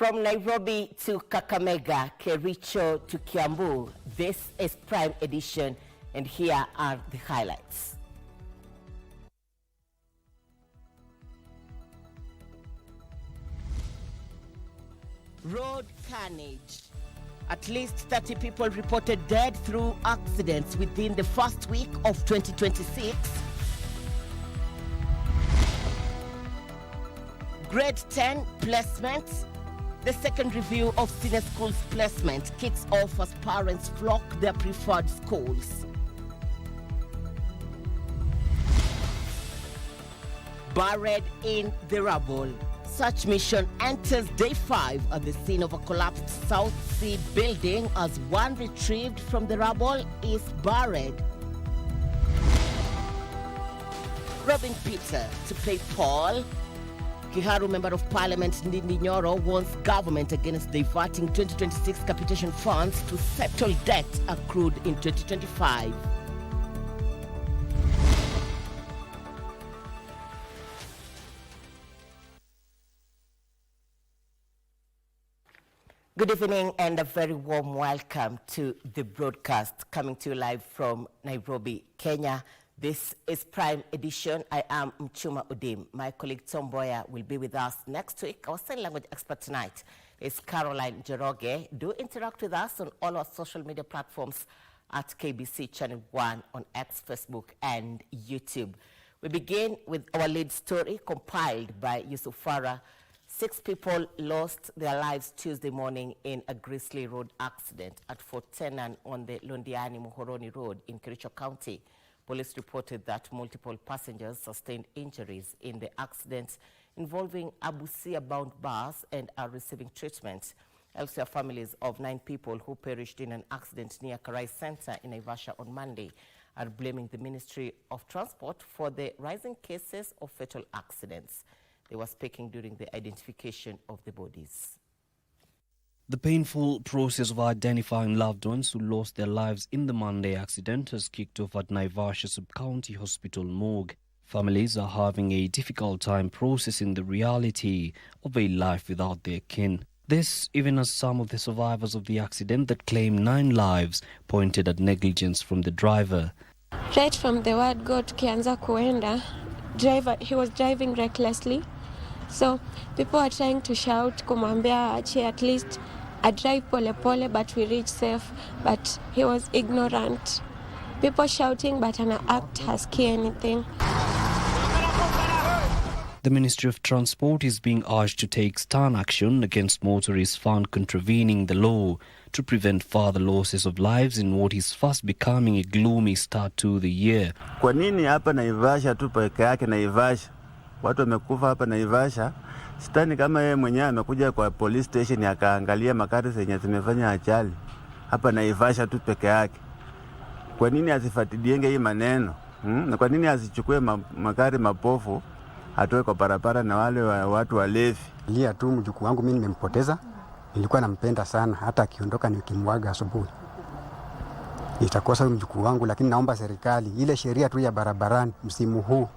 From Nairobi to Kakamega, Kericho to Kiambu, this is Prime Edition, and here are the highlights. Road carnage. At least 30 people reported dead through accidents within the first week of 2026. Grade 10 placements. The second review of senior schools placement kicks off as parents flock their preferred schools. Buried in the rubble. Search mission enters day 5 at the scene of a collapsed South Sea building as one retrieved from the rubble is buried. Robbing Peter to play Paul. Kiharu Member of Parliament Ndindi Nyoro warns government against diverting 2026 capitation funds to settle debt accrued in 2025. Good evening and a very warm welcome to the broadcast coming to you live from Nairobi, Kenya. This is Prime Edition. I am Muchuma Odim. My colleague Tom Boyer will be with us next week. Our sign language expert tonight is Caroline Jeroge. Do interact with us on all our social media platforms at KBC Channel 1 on X, Facebook, and YouTube. We begin with our lead story compiled by Yusuf Farah. 6 people lost their lives Tuesday morning in a grisly road accident at Fort Tenan on the Londiani-Muhoroni Road in Kericho County. Police reported that multiple passengers sustained injuries in the accident involving a Busia-bound bus and are receiving treatment. Elsewhere, families of 9 people who perished in an accident near Karai Center in Naivasha on Monday are blaming the Ministry of Transport for the rising cases of fatal accidents. They were speaking during the identification of the bodies. The painful process of identifying loved ones who lost their lives in the Monday accident has kicked off at Naivasha Sub-County Hospital morgue. Families are having a difficult time processing the reality of a life without their kin. This even as some of the survivors of the accident that claimed 9 lives pointed at negligence from the driver. Right from the word go tukianza kuenda, he was driving recklessly. So people are trying to shout, kumwambia ache at least I drive pole pole, but we reach safe. But he was ignorant. People shouting, but an act haski anything. The Ministry of Transport is being urged to take stern action against motorists found contravening the law to prevent further losses of lives in what is fast becoming a gloomy start to the year. Kwa nini hapa Naivasha tu peke yake Naivasha? Watu wamekufa hapa Naivasha. Sitani kama yeye mwenyewe amekuja kwa police station akaangalia makari zenye zimefanya ajali. Hapa Naivasha tu peke yake. Kwa nini asifuatilienge hii maneno? Na kwa nini asichukue makari mapofu atoe kwa barabara na wale watu walevi? Lia tu mjukuu wangu mimi nimempoteza. Nilikuwa nampenda sana, hata akiondoka nikimwaga asubuhi. Itakosa mjukuu wangu, lakini naomba serikali ile sheria tu ya barabarani msimu huu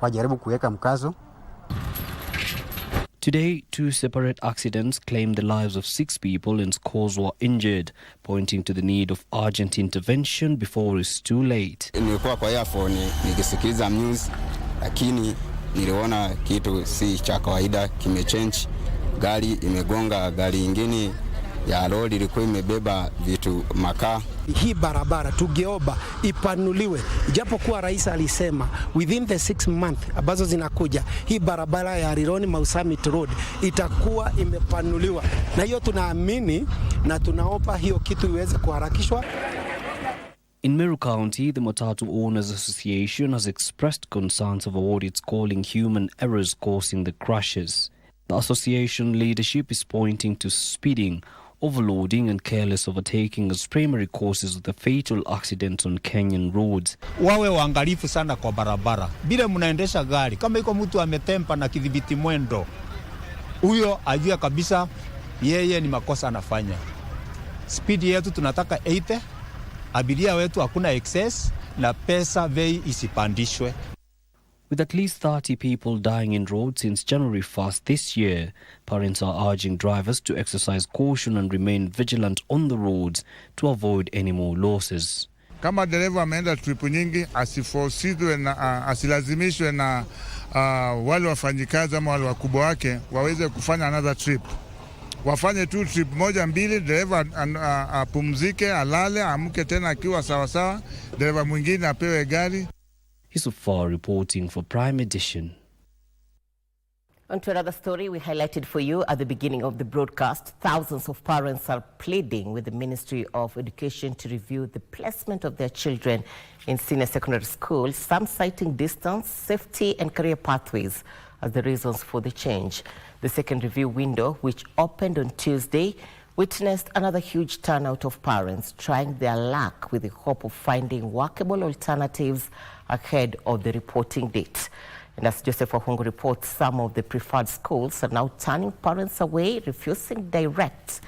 wajaribu kuweka mkazo. Today, 2 separate accidents claimed the lives of 6 people and scores were injured, pointing to the need of urgent intervention before it's too late. Nilikuwa kwa earphone nikisikiliza news, lakini niliona kitu si cha kawaida kimechange. Gari imegonga gari ingine ya lori ilikuwa imebeba vitu makaa. Hii barabara tugeoba ipanuliwe, ijapokuwa rais alisema within the 6 months ambazo zinakuja hii barabara ya Rironi Mausamit Road itakuwa imepanuliwa, na hiyo tunaamini na tunaomba hiyo kitu iweze kuharakishwa. In Meru County, the Matatu Owners Association has expressed concerns over what it's calling human errors causing the crashes. The association leadership is pointing to speeding, overloading and careless overtaking as primary causes of the fatal accidents on Kenyan roads. Wawe waangalifu sana kwa barabara. Bila mnaendesha gari, kama iko mtu ametempa na kidhibiti mwendo, huyo ajue kabisa yeye ni makosa anafanya. Speed yetu tunataka 80, abiria wetu hakuna excess na pesa bei isipandishwe. With at least 30 people dying in roads since January 1st this year, parents are urging drivers to exercise caution and remain vigilant on the roads to avoid any more losses. Kama dereva ameenda trip nyingi, asifosidwe na asilazimishwe na wale wafanyikazi ama wale wakubwa wake waweze kufanya another trip. Wafanye tu trip moja mbili, dereva apumzike, alale, amke tena akiwa sawa sawa, dereva mwingine apewe gari. Yusufar reporting for Prime Edition. On to another story we highlighted for you at the beginning of the broadcast. Thousands of parents are pleading with the Ministry of Education to review the placement of their children in senior secondary schools, some citing distance, safety and career pathways as the reasons for the change. The second review window, which opened on Tuesday, witnessed another huge turnout of parents trying their luck with the hope of finding workable alternatives ahead of the reporting date. And as Joseph Wahungu reports, some of the preferred schools are now turning parents away, refusing direct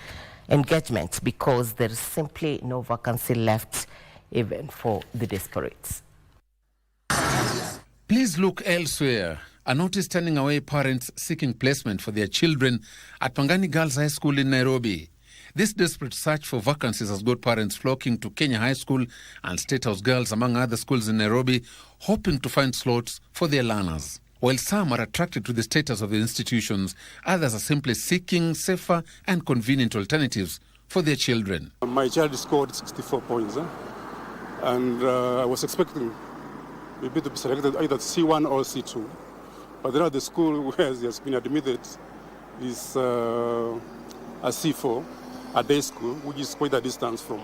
engagement because there is simply no vacancy left even for the desperate. Please look elsewhere. A notice turning away parents seeking placement for their children at Pangani Girls High School in Nairobi. This desperate search for vacancies has got parents flocking to Kenya High School and State House Girls, among other schools in Nairobi, hoping to find slots for their learners. While some are attracted to the status of the institutions, others are simply seeking safer and convenient alternatives for their children. My child scored 64 points, and I was expecting maybe to be selected either C1 or C2. But then at the school where he has been admitted is a C4, a day school, which is quite a distance from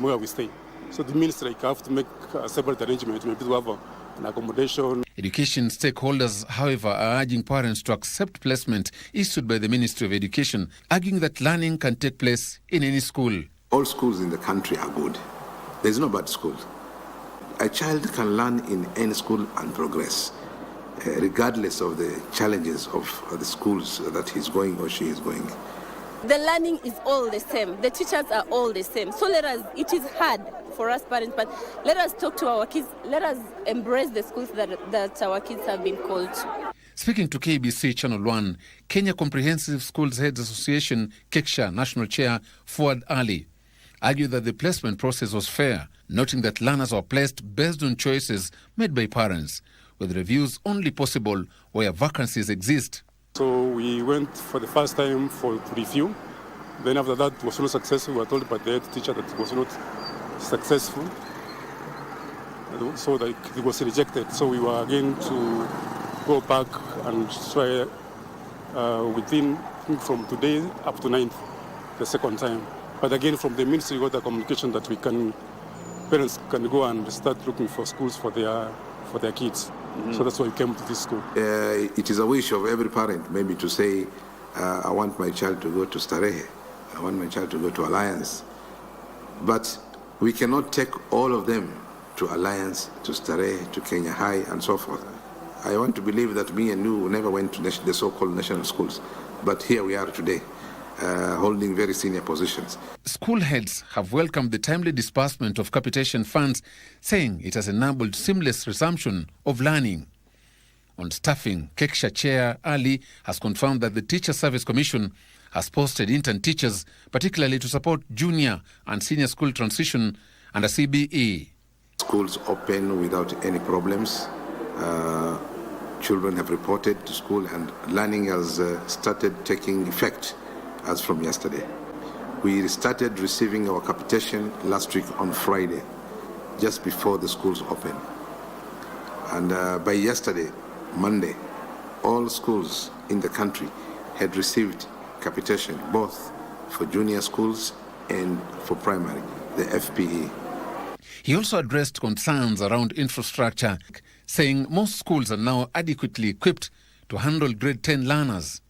where we stay. So the ministry have to make a separate arrangement, maybe to have an accommodation. Education stakeholders, however, are urging parents to accept placement issued by the Ministry of Education, arguing that learning can take place in any school. All schools in the country are good. There's no bad school. A child can learn in any school and progress, regardless of the challenges of the schools that he's going or she is going. The learning is all the same. The teachers are all the same. So it is hard for us parents, but let us talk to our kids. Let us embrace the schools that our kids have been called to. Speaking to KBC Channel 1, Kenya Comprehensive Schools Heads Association, KECSHA National Chair Fuad Ali, argued that the placement process was fair, noting that learners were placed based on choices made by parents, with reviews only possible where vacancies exist. So we went for the first time to review. Then after that was not successful. We were told by the head teacher that it was not successful. So that it was rejected. So we were again to go back and try within from today up to 9th, the second time. But again from the ministry we got the communication that parents can go and start looking for schools for their kids. So that's why we came to this school. It is a wish of every parent maybe to say, I want my child to go to Starehe, I want my child to go to Alliance. But we cannot take all of them to Alliance, to Starehe, to Kenya High, and so forth. I want to believe that me and you never went to the so-called national schools. But here we are today, holding very senior positions. School heads have welcomed the timely disbursement of capitation funds, saying it has enabled seamless resumption of learning. On staffing, KECSHA Chair Ali has confirmed that the Teacher Service Commission has posted intern teachers, particularly to support junior and senior school transition under CBE. Schools open without any problems. Children have reported to school and learning has started taking effect as from yesterday. We started receiving our capitation last week on Friday, just before the schools open. And by yesterday, Monday, all schools in the country had received capitation, both for junior schools and for primary, the FPE. He also addressed concerns around infrastructure, saying most schools are now adequately equipped to handle grade 10 learners.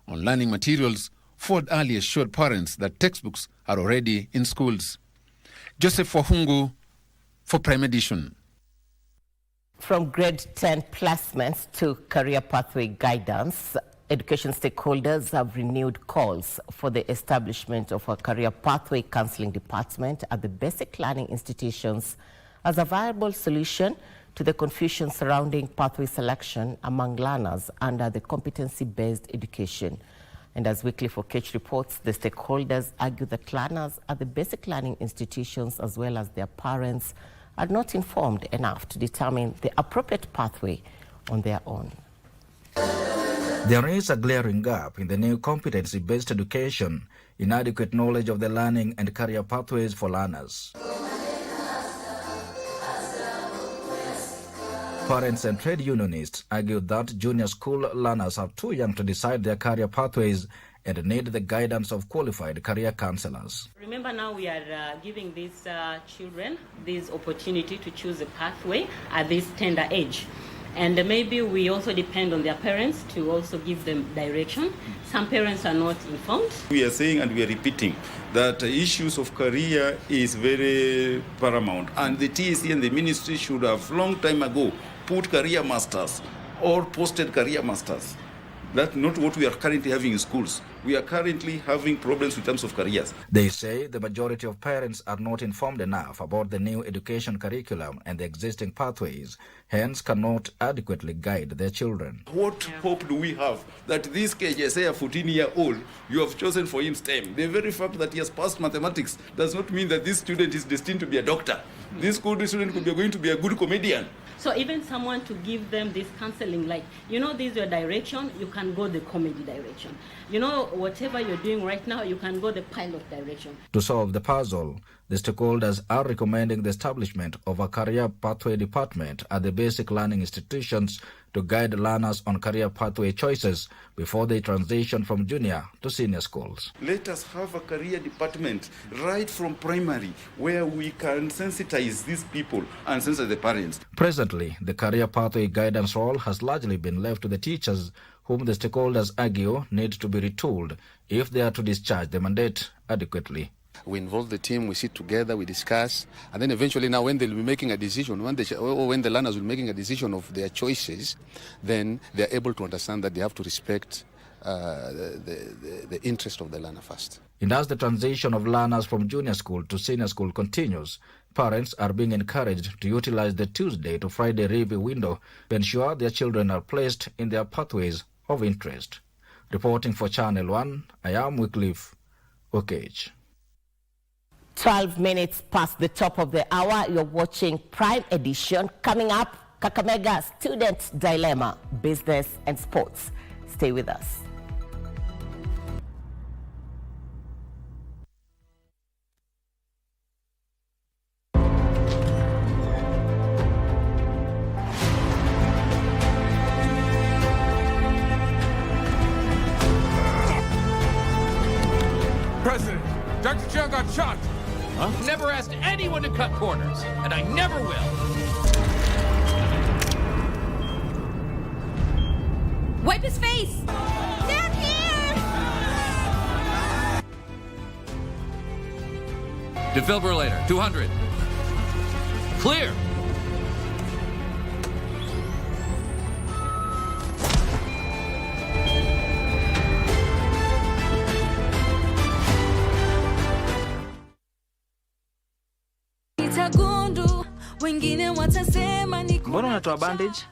On learning materials, Ford Ali assured parents that textbooks are already in schools. Joseph Wahungu for Prime Edition. From grade 10 placements to career pathway guidance, education stakeholders have renewed calls for the establishment of a career pathway counseling department at the basic learning institutions as a viable solution to the confusion surrounding pathway selection among learners under the competency-based education. And as Weekly for Catch reports, the stakeholders argue that learners at the basic learning institutions as well as their parents are not informed enough to determine the appropriate pathway on their own. There is a glaring gap in the new competency-based education, inadequate knowledge of the learning and career pathways for learners. Parents and trade unionists argue that junior school learners are too young to decide their career pathways and need the guidance of qualified career counselors. Remember, now we are giving these children this opportunity to choose a pathway at this tender age. And maybe we also depend on their parents to also give them direction. Some parents are not informed. We are saying and we are repeating that issues of career is very paramount. And the TSC and the ministry should have long time ago put career masters or posted career masters. That's not what we are currently having in schools. We are currently having problems in terms of careers. They say the majority of parents are not informed enough about the new education curriculum and the existing pathways, hence cannot adequately guide their children. What hope do we have that this KJSA, a 14-year-old, you have chosen for him STEM? The very fact that he has passed mathematics does not mean that this student is destined to be a doctor. This student could be going to be a good comedian. So even someone to give them this counseling, like, you know, this is your direction, you can go the comedy direction. You know, whatever you're doing right now, you can go the pilot direction. To solve the puzzle, the stakeholders are recommending the establishment of a career pathway department at the basic learning institutions to guide learners on career pathway choices before they transition from junior to senior schools. Let us have a career department right from primary where we can sensitize these people and sensitize the parents. Presently, the career pathway guidance role has largely been left to the teachers, whom the stakeholders argue need to be retooled if they are to discharge the mandate adequately. We involve the team, we sit together, we discuss, and then eventually now when they'll be making a decision, when the learners will be making a decision of their choices, then they're able to understand that they have to respect the interest of the learner first. And as the transition of learners from junior school to senior school continues, parents are being encouraged to utilize the Tuesday to Friday review window to ensure their children are placed in their pathways of interest. Reporting for Channel 1, I am Wycliffe Okage. 12 minutes past the top of the hour, you're watching Prime Edition. Coming up, Kakamega Student Dilemma, Business and Sports. Stay with us. President, Dr. Chiang got shot. Huh? Never asked anyone to cut corners, and I never will. Wipe his face! Down here! Defibrillator, 200. Clear! Mbona unatoa bandage?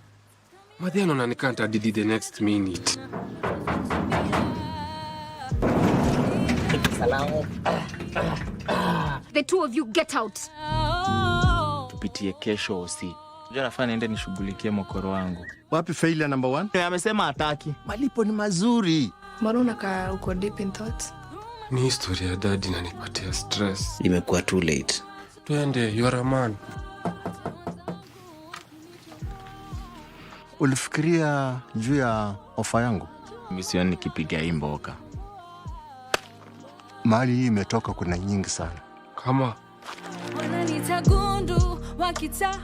Madhiano unanikanta didi the next minute. The two of you get out. Tupitie kesho usi. Unajua nafaa niende nishughulikie mokoro wangu. Wapi failure number 1? Amesema hataki. Malipo ni mazuri. Mbona unakaa uko deep in thoughts? Ni historia ya dadi inanipatia stress. Imekuwa too late. Twende, you are a man. Ulifikiria juu ya ofa yangu? Mimi sioni nikipiga hii mboka. Mali hii imetoka kuna nyingi sana. Kama wananiita gundu wakita.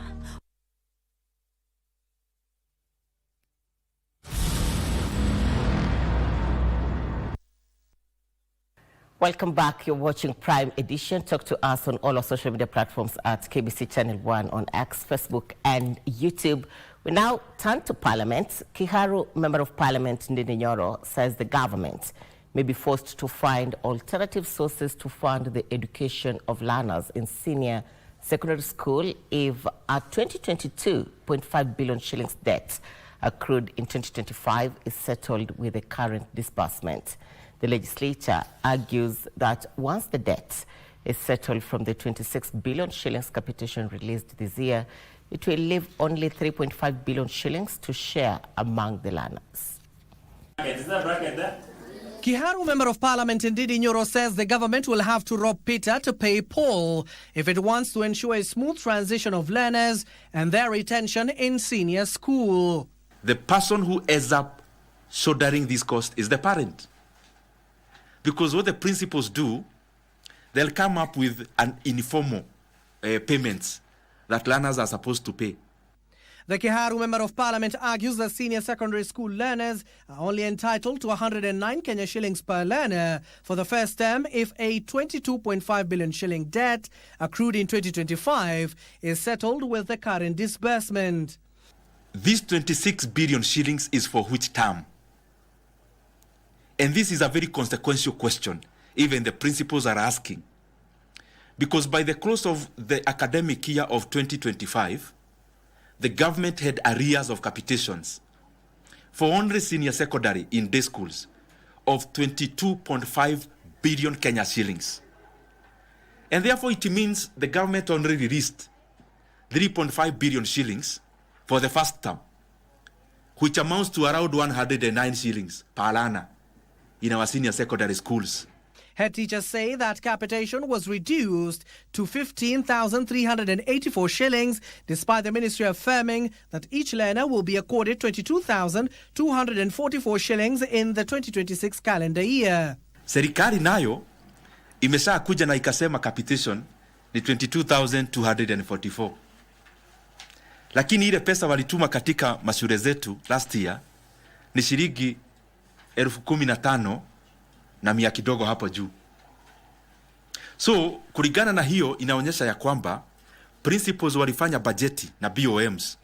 Welcome back. You're watching Prime Edition. Talk to us on all our social media platforms at KBC Channel 1 on X, Facebook, and YouTube. We now turn to Parliament. Kiharu, Member of Parliament Ndini Nyoro, says the government may be forced to find alternative sources to fund the education of learners in senior secondary school if a 22.5 billion shillings debt accrued in 2025 is settled with the current disbursement. The legislature argues that once the debt is settled from the 26 billion shillings capitation released this year, it will leave only 3.5 billion shillings to share among the learners. Kiharu Member of Parliament Ndidi Nyoro says the government will have to rob Peter to pay Paul if it wants to ensure a smooth transition of learners and their retention in senior school. The person who ends up shouldering this cost is the parent. Because what the principals do, they'll come up with an informal payments that learners are supposed to pay. The Kiharu Member of Parliament argues that senior secondary school learners are only entitled to 109 Kenya shillings per learner for the first term if a 22.5 billion shilling debt accrued in 2025 is settled with the current disbursement. This 26 billion shillings is for which term? And this is a very consequential question, even the principals are asking. Because by the close of the academic year of 2025, the government had arrears of capitations for only senior secondary in day schools of 22.5 billion Kenya shillings. And therefore it means the government only released 3.5 billion shillings for the first term, which amounts to around 109 shillings per learner in our senior secondary schools. Head teachers say that capitation was reduced to 15,384 shillings, despite the ministry affirming that each learner will be accorded 22,244 shillings in the 2026 calendar year. Serikali nayo imesha kuja na ikasema capitation ni 22,244. Lakini ile pesa walituma katika mashule zetu last year ni shilingi 15,000 na mia kidogo hapo juu. So, kulingana na hiyo inaonyesha ya kwamba principals walifanya bajeti na BOMs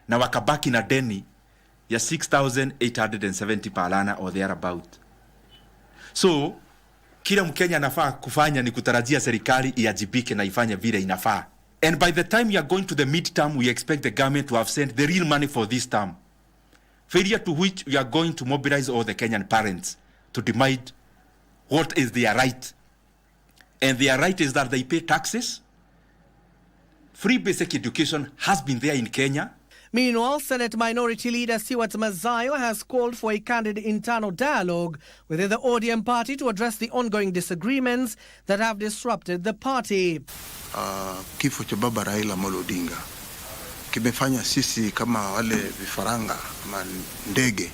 na wakabaki na deni ya 6,870 per learner or thereabout. So, kila Mkenya anafaa kufanya ni kutarajia serikali iajibike na ifanye vile inafaa. And by the time you are going to the midterm, we expect the government to have sent the real money for this term. Failure to which we are going to mobilize all the Kenyan parents to demand what is their right. And their right is that they pay taxes. Free basic education has been there in Kenya. Meanwhile, Senate Minority Leader Stewart Mazayo has called for a candid internal dialogue within the Odim Party to address the ongoing disagreements that have disrupted the party. Kifo cha baba Raila Amolo Odinga kimefanya sisi kama wale vifaranga ama ndege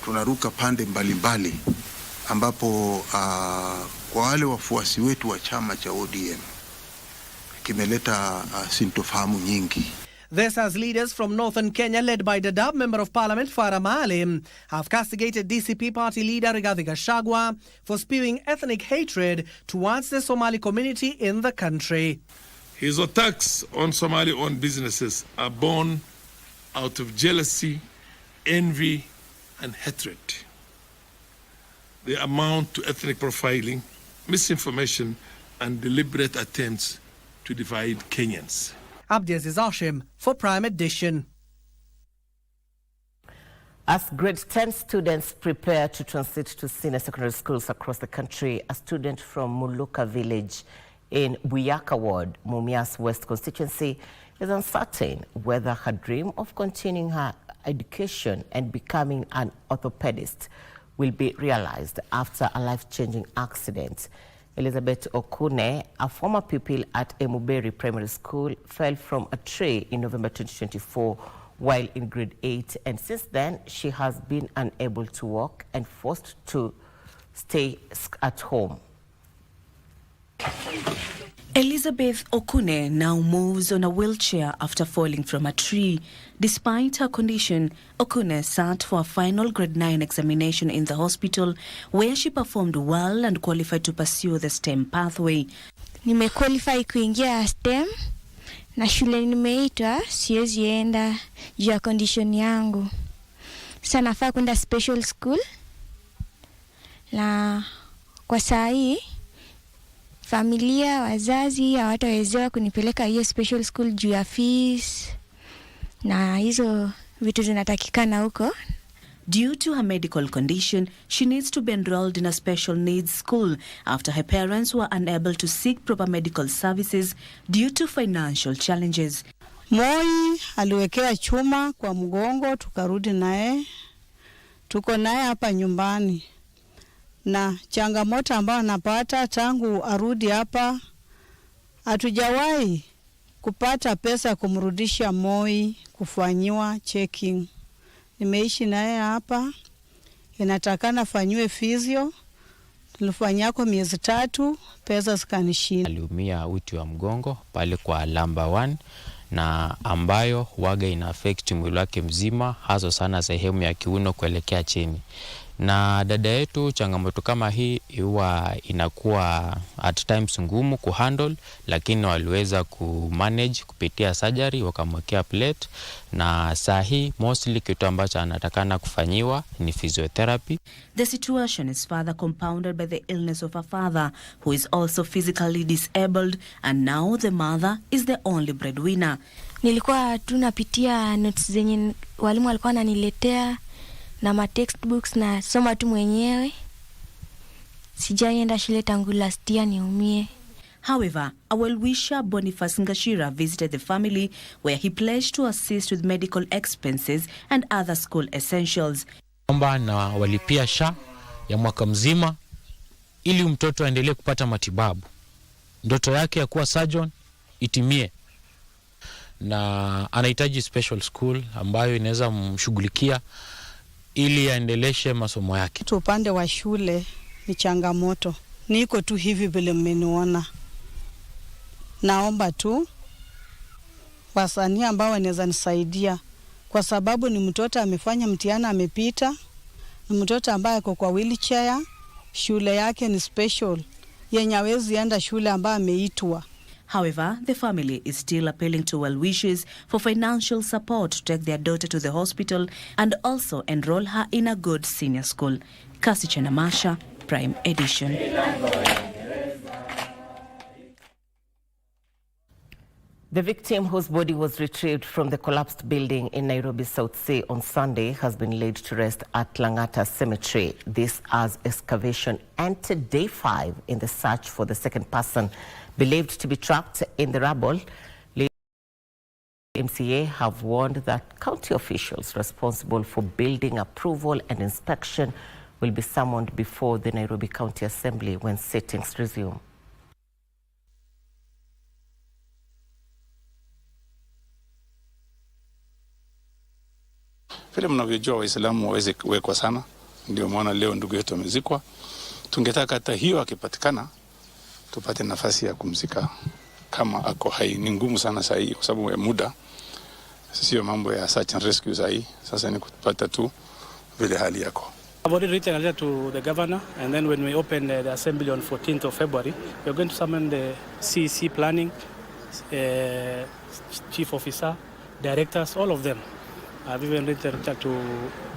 tunaruka pande mbalimbali ambapo kwa wale wafuasi wetu wa chama cha ODM kimeleta sintofahamu nyingi. This as leaders from northern Kenya, led by the Dab Member of Parliament Farah Maalim, have castigated DCP party leader Rigathi Gachagua for spewing ethnic hatred towards the Somali community in the country. His attacks on Somali-owned businesses are born out of jealousy, envy, and hatred. They amount to ethnic profiling, misinformation, and deliberate attempts to divide Kenyans. Abdiaziz Hashim for Prime Edition. As grade 10 students prepare to transit to senior secondary schools across the country, a student from Muluka village in Buyaka Ward, Mumias West constituency, is uncertain whether her dream of continuing her education and becoming an orthopedist will be realized after a life-changing accident. Elizabeth Okune, a former pupil at Emuberi Primary School, fell from a tree in November 2024 while in grade 8, and since then she has been unable to walk and forced to stay at home. Elizabeth Okune now moves on a wheelchair after falling from a tree. Despite her condition, Okune sat for a final grade 9 examination in the hospital where she performed well and qualified to pursue the STEM pathway. Nimequalify kuingia STEM na shule nimeitwa siwezi enda juu ya condition yangu. Sasa nafaa kwenda special school. Na kwa saa hii familia, wazazi hawatawezewa kunipeleka hiyo special school juu ya fees na hizo vitu zinatakikana huko. Due to her medical condition, she needs to be enrolled in a special needs school after her parents were unable to seek proper medical services due to financial challenges. Moi aliwekewa chuma kwa mgongo, tukarudi naye. Tuko naye hapa nyumbani. Na changamoto ambayo napata tangu arudi hapa, hatujawahi kupata pesa kumrudisha Moi kufanyiwa checking. Nimeishi naye hapa, inatakana fanywe physio. Tulifanyako miezi 3, pesa zikanishinda. Aliumia uti wa mgongo pale kwa lumbar 1 na ambayo waga ina affect mwili wake mzima, hasa sana sehemu ya kiuno kuelekea chini. Na dada yetu, changamoto kama hii huwa inakuwa at times ngumu kuhandle, lakini waliweza kumanage kupitia surgery, wakamwekea plate, na sahi mostly kitu ambacho anatakana kufanyiwa ni physiotherapy. The situation is further compounded by the illness of her father, who is also physically disabled, and now the mother is the only breadwinner. Nilikuwa tunapitia notes zenye walimu walikuwa wananiletea na ma textbooks na soma tu mwenyewe. Sijaenda shule tangu last year niumie. However, a well-wisher Boniface Ngashira visited the family where he pledged to assist with medical expenses and other school essentials. Omba na walipia SHA ya mwaka mzima ili mtoto aendelee kupata matibabu. Ndoto yake ya kuwa surgeon itimie. Na anahitaji special school ambayo inaweza mshughulikia ili aendeleshe masomo yake. Upande wa shule ni changamoto. Niko tu hivi vile mmeniona. Naomba tu wasanii ambao wanaweza nisaidia, kwa sababu ni mtoto amefanya mtihani amepita, ni mtoto ambaye yuko kwa wheelchair, shule yake ni special, yenye hawezi enda shule ambayo ameitwa. However, the family is still appealing to well-wishers for financial support to take their daughter to the hospital and also enroll her in a good senior school. Kasi Chenamasha, Prime Edition. The victim, whose body was retrieved from the collapsed building in Nairobi South Sea on Sunday, has been laid to rest at Langata Cemetery. This as excavation entered day 5 in the search for the second person believed to be trapped in the rubble. MCA have warned that county officials responsible for building approval and inspection will be summoned before the Nairobi County Assembly when sittings resume. Vile mnavyojua Waislamu waweze kuwekwa sana, ndio maana leo ndugu yetu amezikwa. Tungetaka hata hiyo akipatikana tupate nafasi ya kumzika kama ako hai. Ni ngumu sana saa hii kwa sababu ya muda, sio mambo ya search and rescue saa hii. Sasa ni kupata tu vile hali yako. I've already written a letter to the governor, and then when we open the assembly on 14th of February, we're going to summon the CEC planning, chief officer, directors, all of them. I've even written a letter to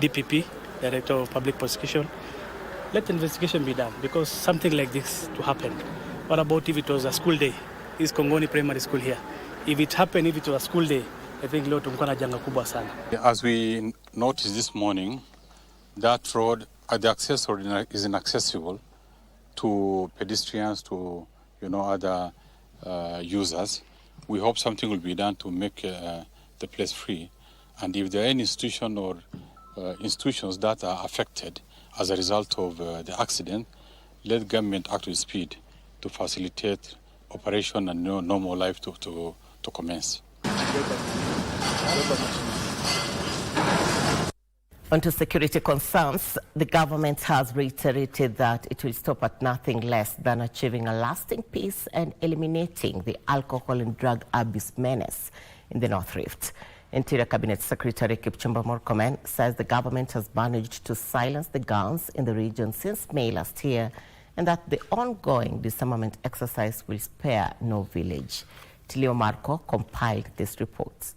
DPP, Director of Public Prosecution. Let the investigation be done, because something like this to happen. What about if it was a school day? Is Kongoni Primary School here? If it happened, if it was a school day, I think leo tumkuwa na janga kubwa sana. As we noticed this morning, that road, the access road is inaccessible to pedestrians, to other users. We hope something will be done to make the place free. And if there are any institution or institutions that are affected as a result of the accident, let government act with speed to facilitate operation and normal life to commence. On to security concerns, the government has reiterated that it will stop at nothing less than achieving a lasting peace and eliminating the alcohol and drug abuse menace in the North Rift. Interior Cabinet Secretary Kipchumba Murkomen says the government has managed to silence the gangs in the region since May last year, and that the ongoing disarmament exercise will spare no village. Tilio Marco compiled this report.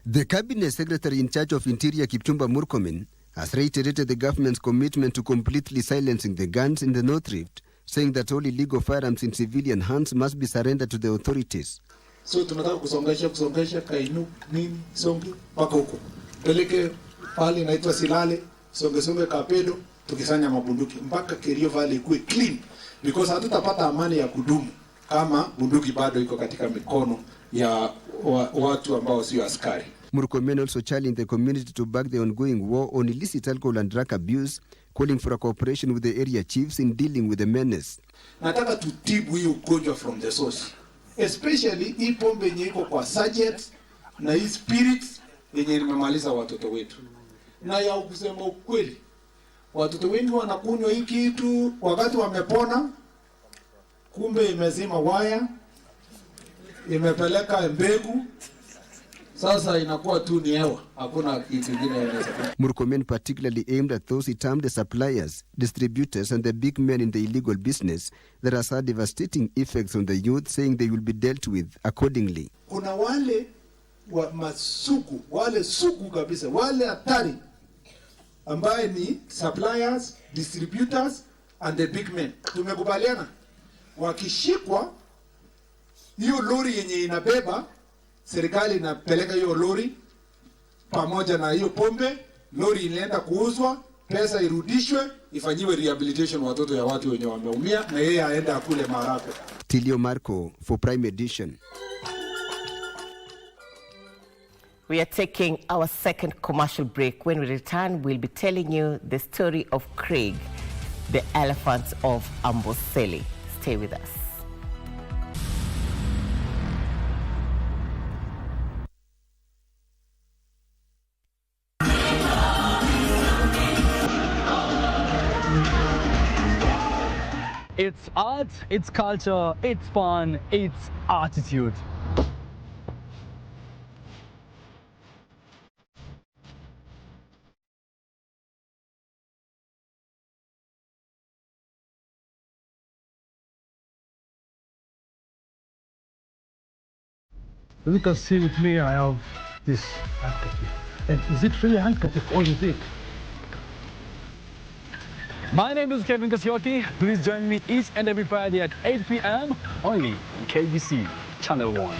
The Cabinet Secretary in charge of Interior, Kipchumba Murkomen, has reiterated the government's commitment to completely silencing the guns in the North Rift saying that all illegal firearms in civilian hands must be surrendered to the authorities. So tunataka kusongesha kainu nini songi mpaka huko. Peleke pale inaitwa Silale, songe Kapedo, tukisanya mabunduki mpaka Kerio Valley ikuwe clean, because hatutapata amani ya kudumu kama bunduki bado iko katika mikono ya watu ambao sio askari. Murkomen also challenged the community to back the ongoing war on illicit alcohol and drug abuse, calling for a cooperation with the area chiefs in dealing with the menace. Nataka tutibu hii ugonjwa from the source. Especially hii pombe yenye iko kwa sachets na hii spirits yenye imemaliza watoto wetu. Na ya kusema ukweli, watoto wengi wanakunywa hii kitu wakati wamepona, kumbe imezima waya, imepeleka mbegu, sasa inakuwa tu ni hewa, hakuna kitu kingine yanaweza. Murkomen particularly aimed at those he termed the suppliers, distributors and the big men in the illegal business that has had devastating effects on the youth, saying they will be dealt with accordingly. Kuna wale wa masuku, wale suku kabisa, wale hatari ambaye ni suppliers, distributors and the big men. Tumekubaliana wakishikwa, hiyo lori yenye inabeba, serikali inapeleka hiyo lori pamoja na hiyo pombe, lori inaenda kuuzwa, pesa irudishwe, ifanyiwe rehabilitation watoto ya watu wenye wameumia, na yeye aende akule marako. Tilio Marco for Prime Edition. We are taking our second commercial break. When we return, we'll be telling you the story of Craig, the elephant of Amboseli. Stay with us. It's art, it's culture, it's fun, it's attitude. As you can see with me, I have this handkerchief. And is it really a handkerchief or is it? My name is Kevin Kasioki. Please join me each and every Friday at 8 p.m. only on KBC Channel 1.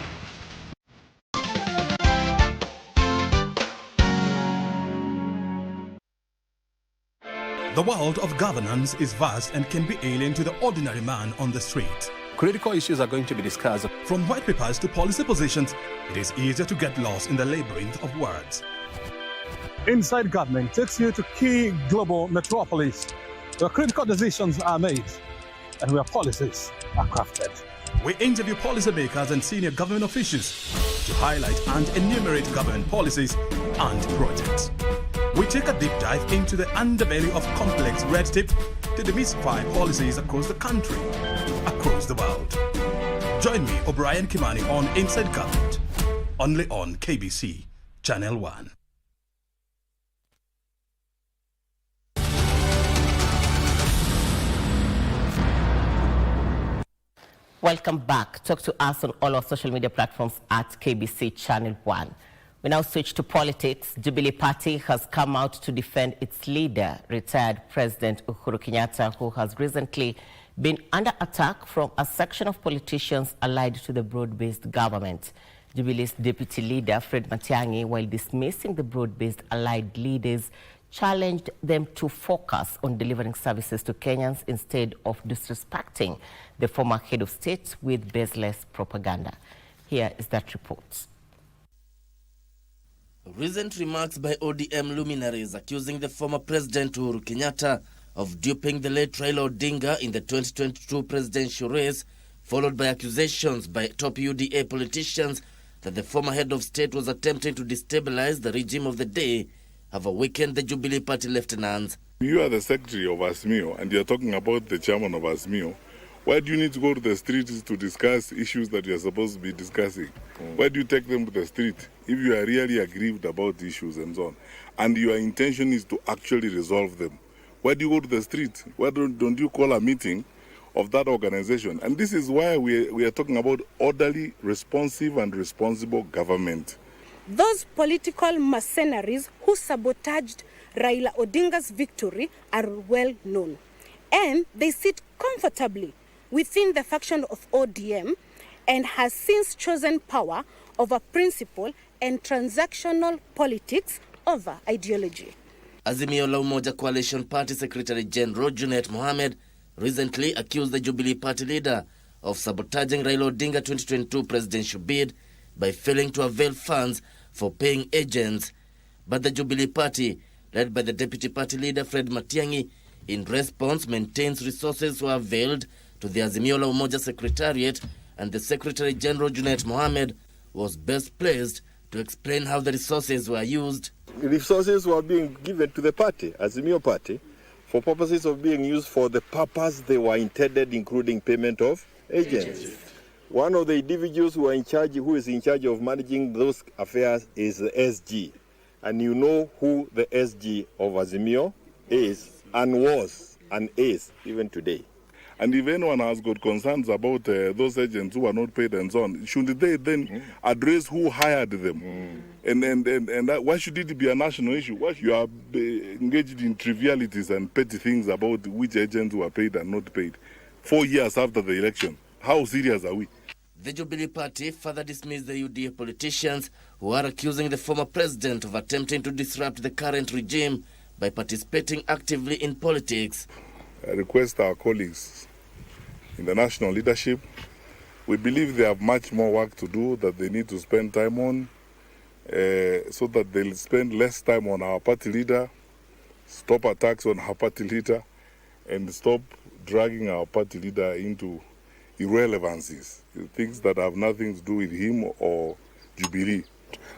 The world of governance is vast and can be alien to the ordinary man on the street. Critical issues are going to be discussed. From white papers to policy positions, it is easier to get lost in the labyrinth of words. Inside Government takes you to key global metropolis where critical decisions are made and where policies are crafted. We interview policymakers and senior government officials to highlight and enumerate government policies and projects. We take a deep dive into the underbelly of complex red tape to demystify policies across the country, across the world. Join me, O'Brien Kimani, on Inside Government, only on KBC Channel 1. Welcome back. Talk to us on all our social media platforms at KBC Channel 1. We now switch to politics. Jubilee Party has come out to defend its leader, retired President Uhuru Kenyatta, who has recently been under attack from a section of politicians allied to the broad-based government. Jubilee's deputy leader, Fred Matiang'i, while dismissing the broad-based allied leaders, challenged them to focus on delivering services to Kenyans instead of disrespecting the former head of state with baseless propaganda. Here is that report. Recent remarks by ODM luminaries accusing the former President Uhuru Kenyatta of duping the late Raila Odinga in the 2022 presidential race, followed by accusations by top UDA politicians that the former head of state was attempting to destabilize the regime of the day, have awakened the Jubilee Party lieutenants. You are the secretary of ASMIO and you are talking about the chairman of ASMIO. Why do you need to go to the streets to discuss issues that you are supposed to be discussing? Why do you take them to the street if you are really aggrieved about issues and so on? And your intention is to actually resolve them. Why do you go to the street? Why don't you call a meeting of that organization? And this is why we are talking about orderly, responsive and responsible government. Those political mercenaries who sabotaged Raila Odinga's victory are well known. and they sit comfortably within the faction of ODM and has since chosen power over principle and transactional politics over ideology. Azimio la Umoja Coalition Party Secretary General Junet Mohamed recently accused the Jubilee Party leader of sabotaging Raila Odinga 2022 presidential bid by failing to avail funds for paying agents. But the Jubilee Party, led by the Deputy Party Leader Fred Matiang'i, in response maintains resources were availed to the Azimio la Umoja Secretariat, and the Secretary General Junet Mohamed was best placed to explain how the resources were used. Resources were being given to the party, Azimio Party, for purposes of being used for the purpose they were intended, including payment of agents. One of the individuals who is in charge of managing those affairs is the SG. And you know who the SG of Azimio is and was and is even today. And if anyone has got concerns about those agents who are not paid and so on, should they then address who hired them? And that, why should it be a national issue? Why you are engaged in trivialities and petty things about which agents were paid and not paid 4 years after the election? How serious are we? The Jubilee Party further dismissed the UDA politicians who are accusing the former president of attempting to disrupt the current regime by participating actively in politics. I request our colleagues in the national leadership, we believe they have much more work to do that they need to spend time on, so that they'll spend less time on our party leader, stop attacks on our party leader, and stop dragging our party leader into irrelevancies, things that have nothing to do with him or Jubilee.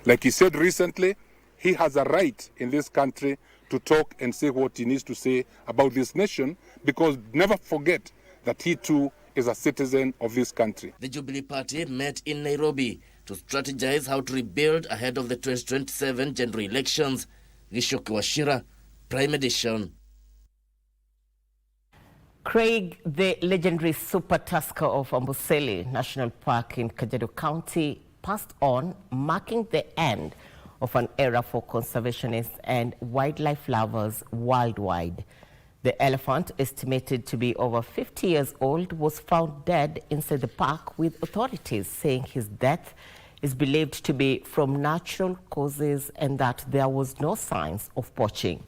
Like he said recently, he has a right in this country to talk and say what he needs to say about this nation, because never forget that he too is a citizen of this country. The Jubilee Party met in Nairobi to strategize how to rebuild ahead of the 2027 general elections. Gishoki Washira, Prime Edition. Craig, the legendary super tusker of Amboseli National Park in Kajiado County, passed on, marking the end of an era for conservationists and wildlife lovers worldwide. The elephant, estimated to be over 50 years old, was found dead inside the park, with authorities saying his death is believed to be from natural causes and that there was no signs of poaching.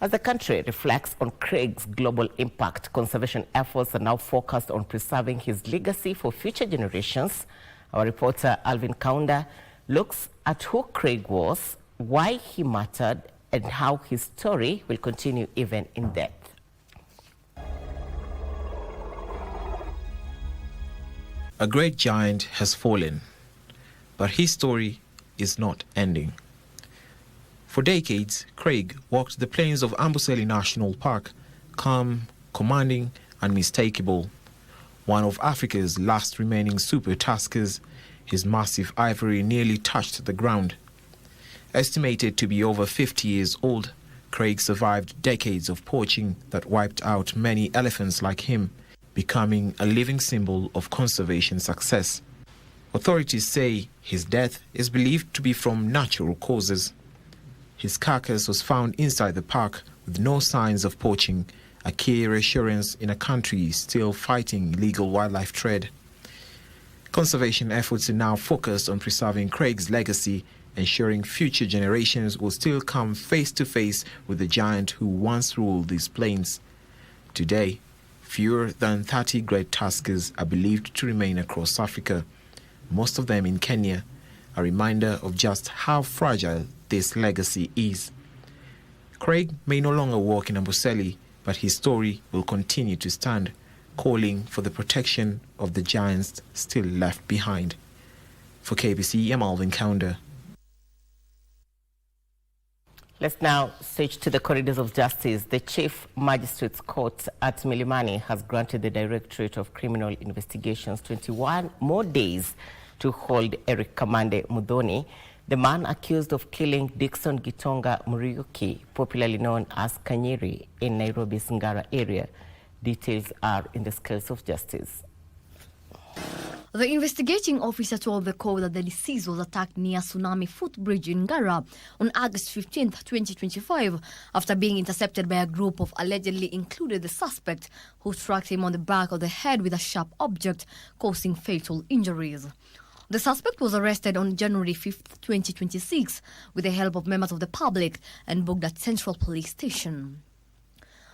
As the country reflects on Craig's global impact, conservation efforts are now focused on preserving his legacy for future generations. Our reporter Alvin Kaunda looks at who Craig was, why he mattered, and how his story will continue even in death. A great giant has fallen, but his story is not ending. For decades, Craig walked the plains of Amboseli National Park, calm, commanding, unmistakable. One of Africa's last remaining super tuskers, his massive ivory nearly touched the ground. Estimated to be over 50 years old, Craig survived decades of poaching that wiped out many elephants like him, becoming a living symbol of conservation success. Authorities say his death is believed to be from natural causes. His carcass was found inside the park with no signs of poaching, a key reassurance in a country still fighting illegal wildlife trade. Conservation efforts are now focused on preserving Craig's legacy, ensuring future generations will still come face to face with the giant who once ruled these plains. Today, fewer than 30 great tuskers are believed to remain across Africa, most of them in Kenya, a reminder of just how fragile this legacy is. Craig may no longer walk in Amboseli, but his story will continue to stand, calling for the protection of the giants still left behind. For KBC, I'm Alvin Kaunda. Let's now switch to the corridors of justice. The Chief Magistrates Court at Milimani has granted the Directorate of Criminal Investigations 21 more days to hold Eric Kamande Mudhoni, the man accused of killing Dickson Gitonga Muriuki, popularly known as Kanyeri, in Nairobi's Ngara area. Details are in the scales of justice. The investigating officer told the court that the deceased was attacked near Tsunami Footbridge in Ngara on August 15, 2025, after being intercepted by a group of allegedly included the suspect, who struck him on the back of the head with a sharp object, causing fatal injuries. The suspect was arrested on January 5, 2026, with the help of members of the public and booked at Central Police Station.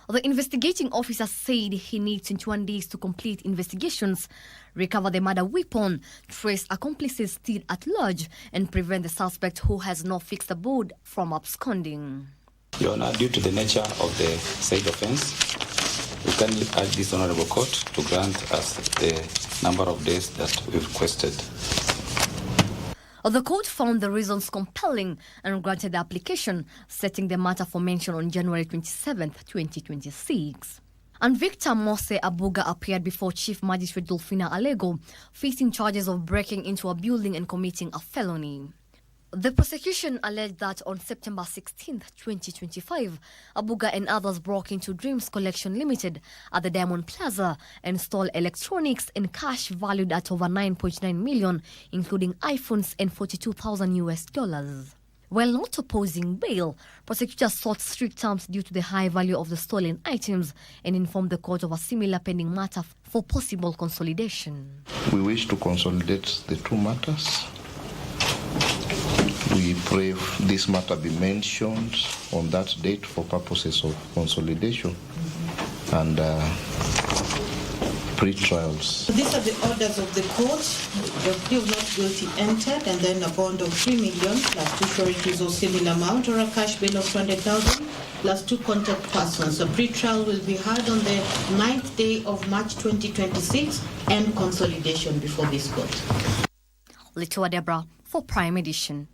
The investigating officer said he needs 21 days to complete investigations, recover the murder weapon, trace accomplices still at large, and prevent the suspect, who has no fixed abode, from absconding. Your Honor, due to the nature of the said offence, we kindly urge this Honourable Court to grant us the number of days that we requested. The court found the reasons compelling and granted the application, setting the matter for mention on January 27, 2026. And Victor Mose Abuga appeared before Chief Magistrate Dolphina Alego, facing charges of breaking into a building and committing a felony. The prosecution alleged that on September 16, 2025, Abuga and others broke into Dreams Collection Limited at the Diamond Plaza and stole electronics and cash valued at over 9.9 million, including iPhones and $42,000. While not opposing bail, prosecutors sought strict terms due to the high value of the stolen items and informed the court of a similar pending matter for possible consolidation. We wish to consolidate the two matters. We pray this matter be mentioned on that date for purposes of consolidation and pre-trials. These are the orders of the court. The plea of not guilty entered, and then a bond of 3 million plus 2 sureties of similar amount, or a cash bill of 200,000 plus 2 contact persons. A pre-trial will be held on the 9th day of March 2026 and consolidation before this court. Litua Debra for Prime Edition.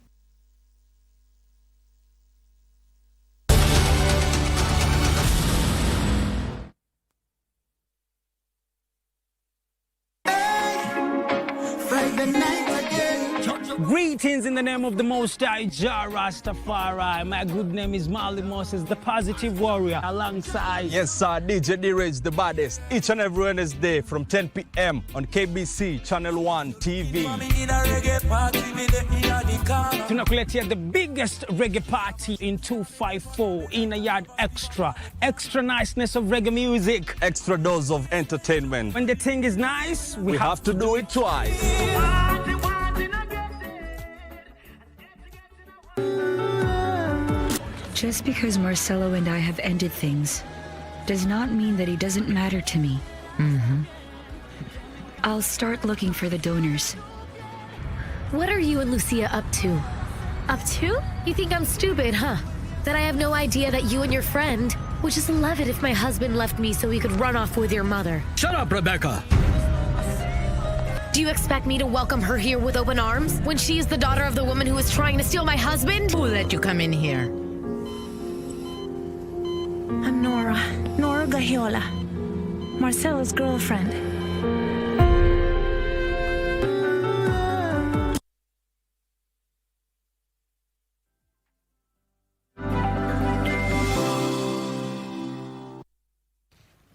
Greetings in the name of the Most High, Jah Rastafari. My good name is Marley Moses, the positive warrior, alongside... Yes, sir, DJ D-Rage, the baddest. Each and every Wednesday from 10 p.m. on KBC Channel 1 TV. Tunakuletea the biggest reggae party in 254 in a yard extra. Extra niceness of reggae music. Extra dose of entertainment. When the thing is nice, we have to do it twice. Just because Marcelo and I have ended things does not mean that he doesn't matter to me. I'll start looking for the donors. What are you and Lucia up to? Up to? You think I'm stupid, huh? That I have no idea that you and your friend would just love it if my husband left me so he could run off with your mother. Shut up, Rebecca! Do you expect me to welcome her here with open arms when she is the daughter of the woman who is trying to steal my husband? Who let you come in here? I'm Nora Gahiola, Marcelo's girlfriend.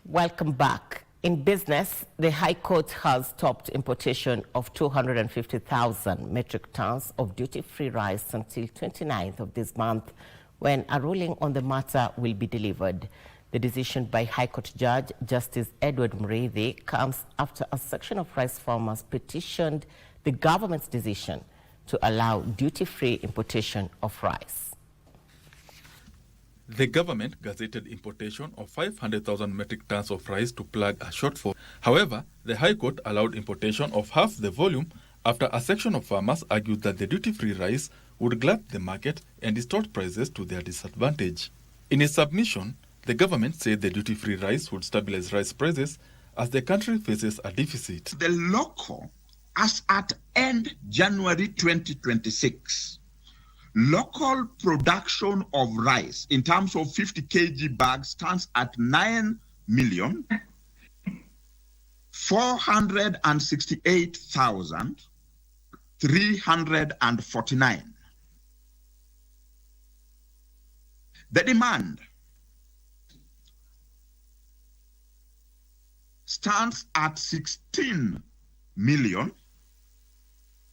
Welcome back. In business, the High Court has stopped importation of 250,000 metric tons of duty-free rice until 29th of this month, when a ruling on the matter will be delivered. The decision by High Court Judge Justice Edward Muriithi comes after a section of rice farmers petitioned the government's decision to allow duty-free importation of rice. The government gazetted importation of 500,000 metric tons of rice to plug a shortfall. However, the High Court allowed importation of half the volume after a section of farmers argued that the duty-free rice would glut the market and distort prices to their disadvantage. In its submission, the government said the duty-free rice would stabilize rice prices as the country faces a deficit. The local, as at end January 2026, local production of rice in terms of 50 kg bags stands at 9,468,349. The demand stands at 16 million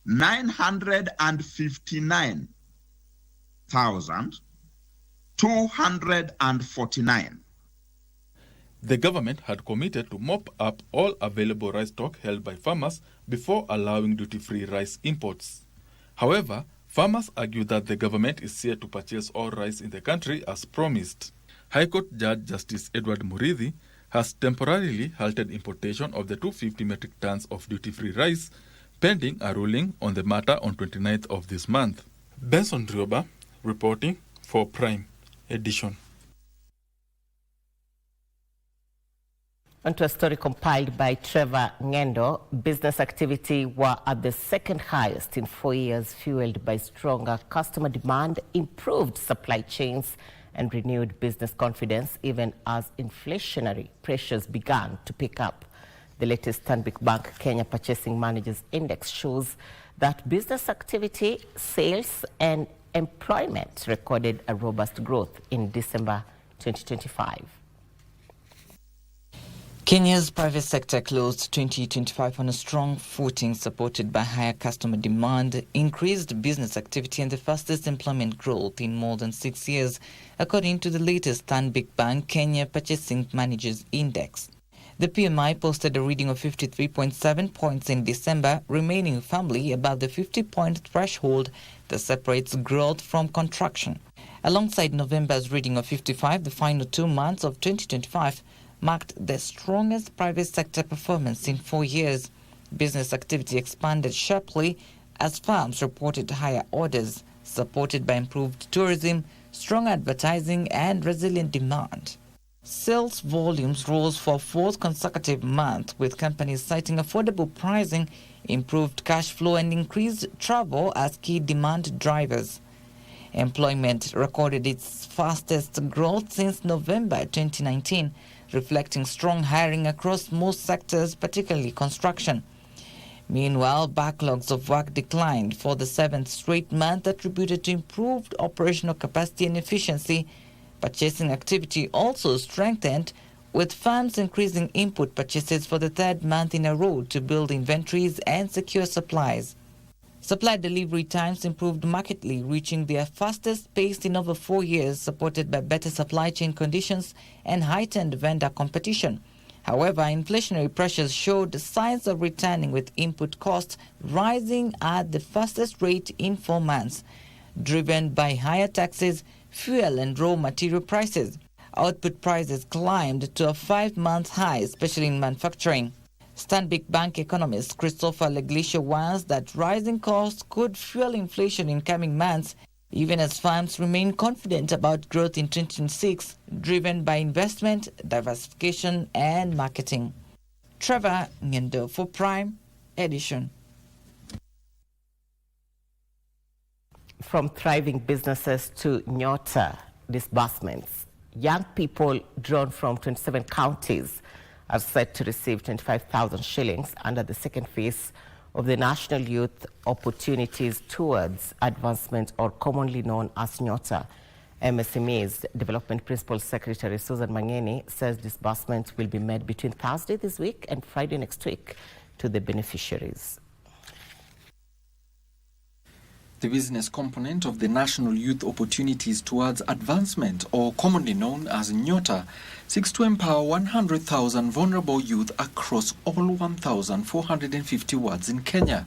959,249. The government had committed to mop up all available rice stock held by farmers before allowing duty-free rice imports. However, farmers argue that the government is set to purchase all rice in the country as promised. High Court Judge Justice Edward Murithi has temporarily halted importation of the 250 metric tons of duty-free rice, pending a ruling on the matter on 29th of this month. Benson Rioba reporting for Prime Edition. Onto a story compiled by Trevor Ngendo. Business activity were at the second highest in 4 years, fueled by stronger customer demand, improved supply chains, and renewed business confidence, even as inflationary pressures began to pick up. The latest Stanbic Bank Kenya Purchasing Managers Index shows that business activity, sales, and employment recorded a robust growth in December 2025. Kenya's private sector closed 2025 on a strong footing, supported by higher customer demand, increased business activity, and the fastest employment growth in more than 6 years, according to the latest Stanbic Bank Kenya Purchasing Managers Index. The PMI posted a reading of 53.7 points in December, remaining firmly above the 50-point threshold that separates growth from contraction. Alongside November's reading of 55, the final 2 months of 2025 marked the strongest private sector performance in 4 years. Business activity expanded sharply as firms reported higher orders, supported by improved tourism, strong advertising, and resilient demand. Sales volumes rose for a fourth consecutive month, with companies citing affordable pricing, improved cash flow, and increased travel as key demand drivers. Employment recorded its fastest growth since November 2019, reflecting strong hiring across most sectors, particularly construction. Meanwhile, backlogs of work declined for the 7th straight month, attributed to improved operational capacity and efficiency. Purchasing activity also strengthened, with firms increasing input purchases for the 3rd month in a row to build inventories and secure supplies. Supply delivery times improved markedly, reaching their fastest pace in over 4 years, supported by better supply chain conditions and heightened vendor competition. However, inflationary pressures showed signs of returning, with input costs rising at the fastest rate in 4 months, driven by higher taxes, fuel, and raw material prices. Output prices climbed to a 5-month high, especially in manufacturing. Stanbic Bank economist Christopher Leglisha warns that rising costs could fuel inflation in coming months, even as firms remain confident about growth in 2026, driven by investment, diversification, and marketing. Trevor Ngendo for Prime Edition. From thriving businesses to Nyota disbursements, young people drawn from 27 counties are set to receive 25,000 shillings under the second phase of the National Youth Opportunities Towards Advancement, or commonly known as Nyota. MSME's Development Principal Secretary Susan Mangeni says disbursements will be made between Thursday this week and Friday next week to the beneficiaries. The business component of the National Youth Opportunities Towards Advancement, or commonly known as Nyota, seeks to empower 100,000 vulnerable youth across all 1,450 wards in Kenya,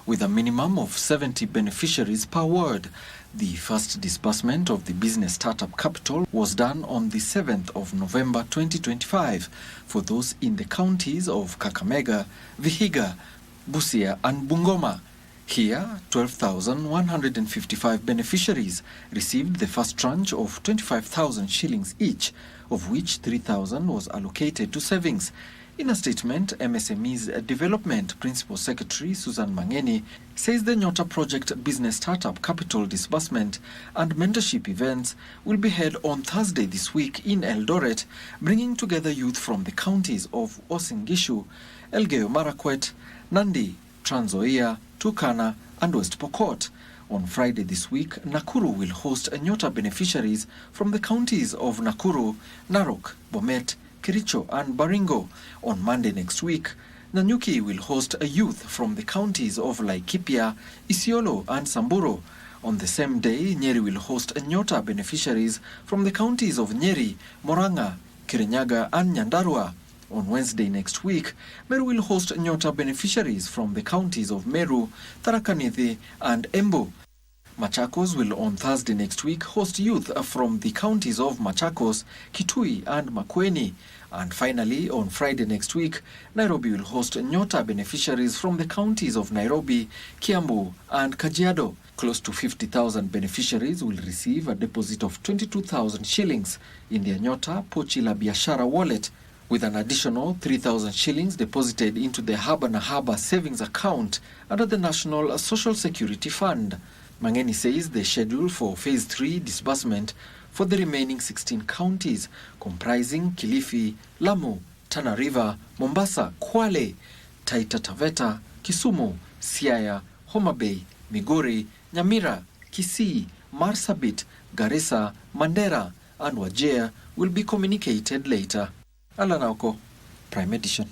with a minimum of 70 beneficiaries per ward. The first disbursement of the business startup capital was done on the 7th of November 2025 for those in the counties of Kakamega, Vihiga, Busia, and Bungoma. Here, 12,155 beneficiaries received the first tranche of 25,000 shillings each, of which 3,000 was allocated to savings. In a statement, MSME's Development Principal Secretary Susan Mangeni says the Nyota Project Business Startup Capital Disbursement and Mentorship events will be held on Thursday this week in Eldoret, bringing together youth from the counties of Uasin Gishu, Elgeyo Marakwet, Nandi, Trans Nzoia, Turkana, and West Pokot. On Friday this week, Nakuru will host Nyota beneficiaries from the counties of Nakuru, Narok, Bomet, Kericho, and Baringo. On Monday next week, Nanyuki will host a youth from the counties of Laikipia, Isiolo and Samburu. On the same day, Nyeri will host Nyota beneficiaries from the counties of Nyeri, Moranga, Kirinyaga and Nyandarua. On Wednesday next week, Meru will host Nyota beneficiaries from the counties of Meru, Tharaka Nithi and Embu. Machakos will on Thursday next week host youth from the counties of Machakos, Kitui and Makueni. And finally, on Friday next week, Nairobi will host Nyota beneficiaries from the counties of Nairobi, Kiambu and Kajiado. Close to 50,000 beneficiaries will receive a deposit of 22,000 shillings in their Nyota Pochi la Biashara wallet, with an additional 3,000 shillings deposited into the Haba na Haba savings account under the National Social Security Fund. Mangeni says the schedule for Phase 3 disbursement for the remaining 16 counties, comprising Kilifi, Lamu, Tana River, Mombasa, Kwale, Taita Taveta, Kisumu, Siaya, Homa Bay, Migori, Nyamira, Kisii, Marsabit, Garissa, Mandera and Wajir will be communicated later. Alanauko, Prime Edition.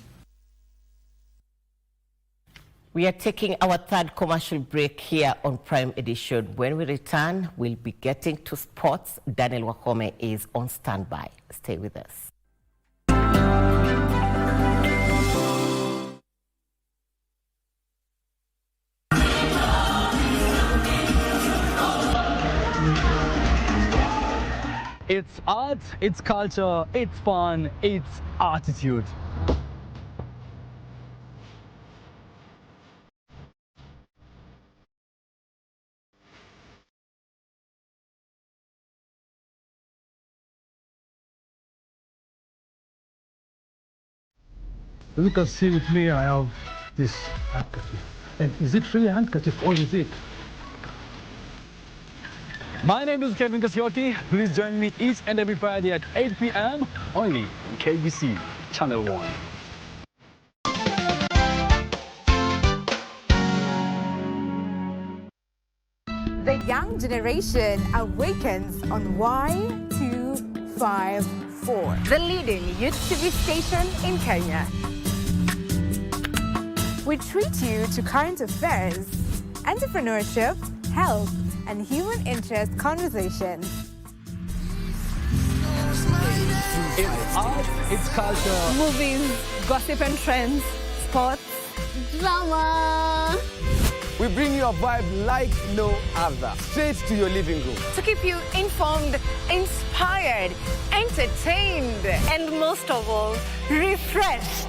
We are taking our third commercial break here on Prime Edition. When we return, we'll be getting to sports. Daniel Wakome is on standby. Stay with us. It's art, it's culture, it's fun, it's attitude. As you can see with me, I have this handkerchief. And is it really a handkerchief or is it? My name is Kevin Kasiotti. Please join me each and every Friday at 8 p.m. only on KBC Channel 1. The young generation awakens on Y254, the leading youth TV station in Kenya. We treat you to current affairs, entrepreneurship, health, and human interest conversations. It's art, it's culture, Movies, gossip and trends, sports, drama. We bring you a vibe like no other, straight to your living room. To keep you informed, inspired, entertained, and most of all, refreshed.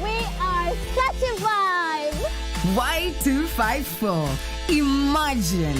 We are such a vibe. Y254. Imagine.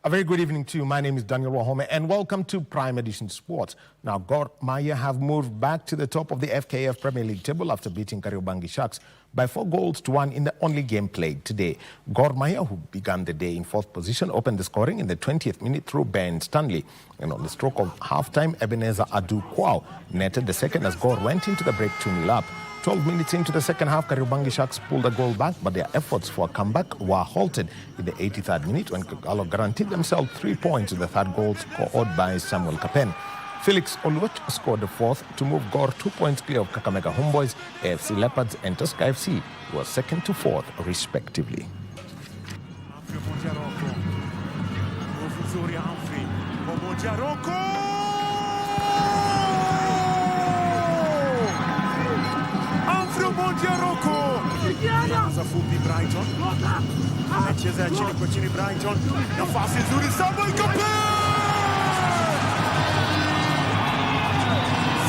A very good evening to you. My name is Daniel Wahome and welcome to Prime Edition Sports. Now, Gor Mahia have moved back to the top of the FKF Premier League table after beating Kariobangi Sharks by 4-1 in the only game played today. Gor Mahia, who began the day in fourth position, opened the scoring in the 20th minute through Ben Stanley. And on the stroke of half-time, Ebenezer Adu Kwao netted the second as Gor went into the break 2-0 up. 12 minutes into the second half, Kariobangi Sharks pulled a goal back, but their efforts for a comeback were halted in the 83rd minute when Kogalo guaranteed themselves 3 points with the third goal scored by Samuel Kapen. Felix Oluoch scored the fourth to move Gor 2 points clear of Kakamega Homeboys, AFC Leopards and Tusker FC, who were second to fourth respectively. Anaanza fupi Brighton. Anacheza chini kwa chini Brighton. Nafasi nzuri Samuel Kapen.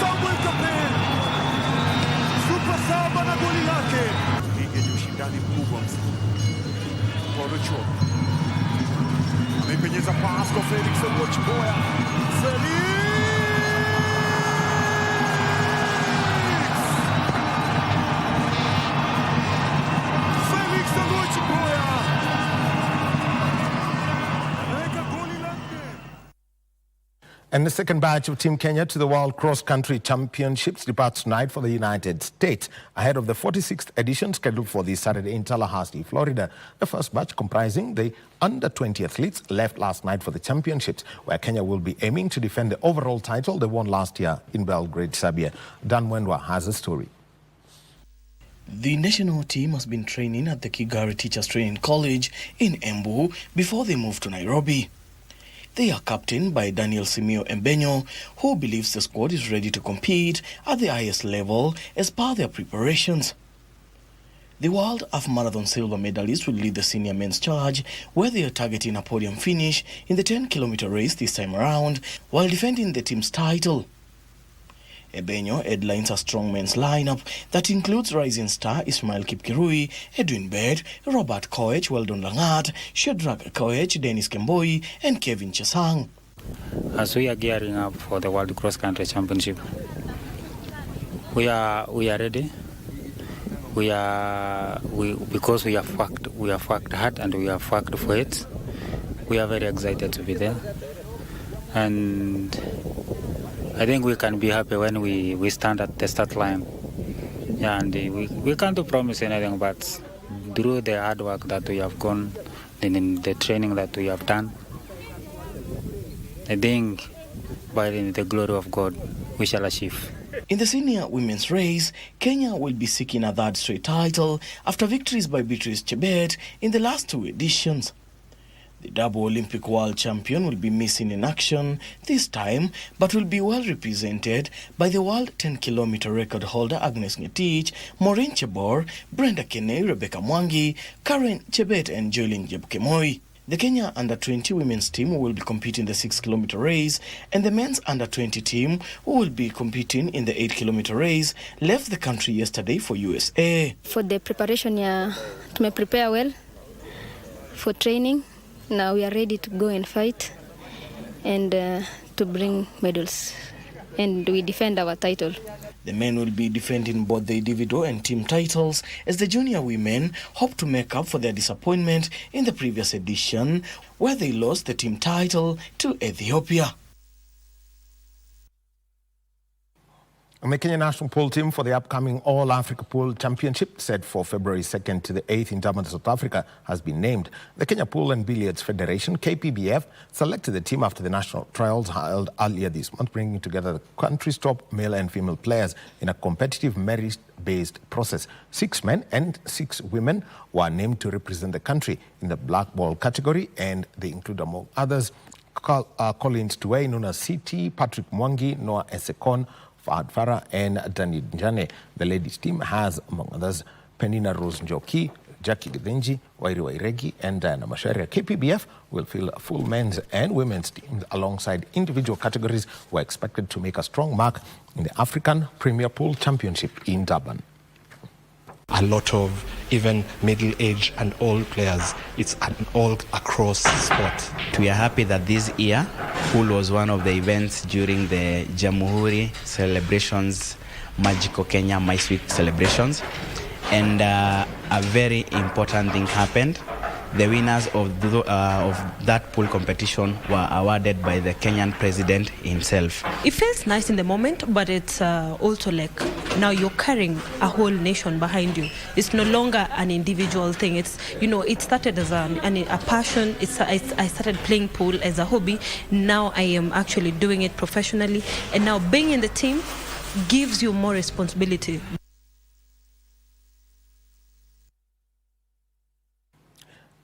Samuel Kapen. Super saba na goli lake. Ligi yenye ushindani mkubwa msimu. Paulo Cho. Amepenyeza pass kwa Felix Oluoch. Felix And the second batch of Team Kenya to the World Cross Country Championships departs tonight for the United States, ahead of the 46th edition scheduled for this Saturday in Tallahassee, Florida. The first batch, comprising the under-20 athletes, left last night for the championships, where Kenya will be aiming to defend the overall title they won last year in Belgrade, Serbia. Dan Wendwa has a story. The national team has been training at the Kigari Teachers Training College in Embu before they moved to Nairobi. They are captained by Daniel Simeo Mbenyo, who believes the squad is ready to compete at the highest level as per their preparations. The World Half Marathon silver medalist will lead the senior men's charge, where they are targeting a podium finish in the 10-kilometer race this time around, while defending the team's title. Ebenyo headlines a strong men's lineup that includes rising star Ismail Kipkirui, Edwin Bed, Robert Koech, Weldon Langat, Shadrach Koech, Dennis Kemboi, and Kevin Chesang. As we are gearing up for the World Cross Country Championship, we are ready. Because we have worked hard and we have worked for it. We are very excited to be there, and I think we can be happy when we stand at the start line. Yeah, and we can't promise anything, but through the hard work that we have gone and in the training that we have done, I think by the glory of God, we shall achieve. In the senior women's race, Kenya will be seeking a third straight title after victories by Beatrice Chebet in the last two editions. The double Olympic world champion will be missing in action this time, but will be well represented by the world 10-kilometer record holder Agnes Ngetich, Maureen Chebor, Brenda Kene, Rebecca Mwangi, Karen Chebet and Joylin Jebkemoi. The Kenya under-20 women's team who will be competing in the 6-kilometer race, and the men's under-20 team who will be competing in the 8-kilometer race left the country yesterday for USA. For the preparation, to prepare well for training. Now we are ready to go and fight and to bring medals, and we defend our title. The men will be defending both the individual and team titles, as the junior women hope to make up for their disappointment in the previous edition, where they lost the team title to Ethiopia. And the Kenya national pool team for the upcoming All-Africa Pool Championship, set for February 2nd to the 8th in Durban, South Africa, has been named. The Kenya Pool and Billiards Federation, KPBF, selected the team after the national trials held earlier this month, bringing together the country's top male and female players in a competitive merit-based process. 6 men and 6 women were named to represent the country in the black ball category, and they include, among others, Collins Tuwei, known as CT, Patrick Mwangi, Noah Esekon, Fahad Farah and Danny Njane. The ladies team has, among others, Penina Rose Njoki, Jackie Githinji, Wairi Wairegi and Diana Masharia. KPBF will fill full men's and women's teams alongside individual categories who are expected to make a strong mark in the African Premier Pool Championship in Durban. A lot of even middle-aged and old players. It's an all-across sport. We are happy that this year, pool was one of the events during the Jamhuri celebrations, Magical Kenya Mice Week celebrations. And a very important thing happened. The winners of that pool competition were awarded by the Kenyan president himself. It feels nice in the moment, but it's also like now you're carrying a whole nation behind you. It's no longer an individual thing. It's, it started as a passion. I started playing pool as a hobby. Now I am actually doing it professionally. And now being in the team gives you more responsibility.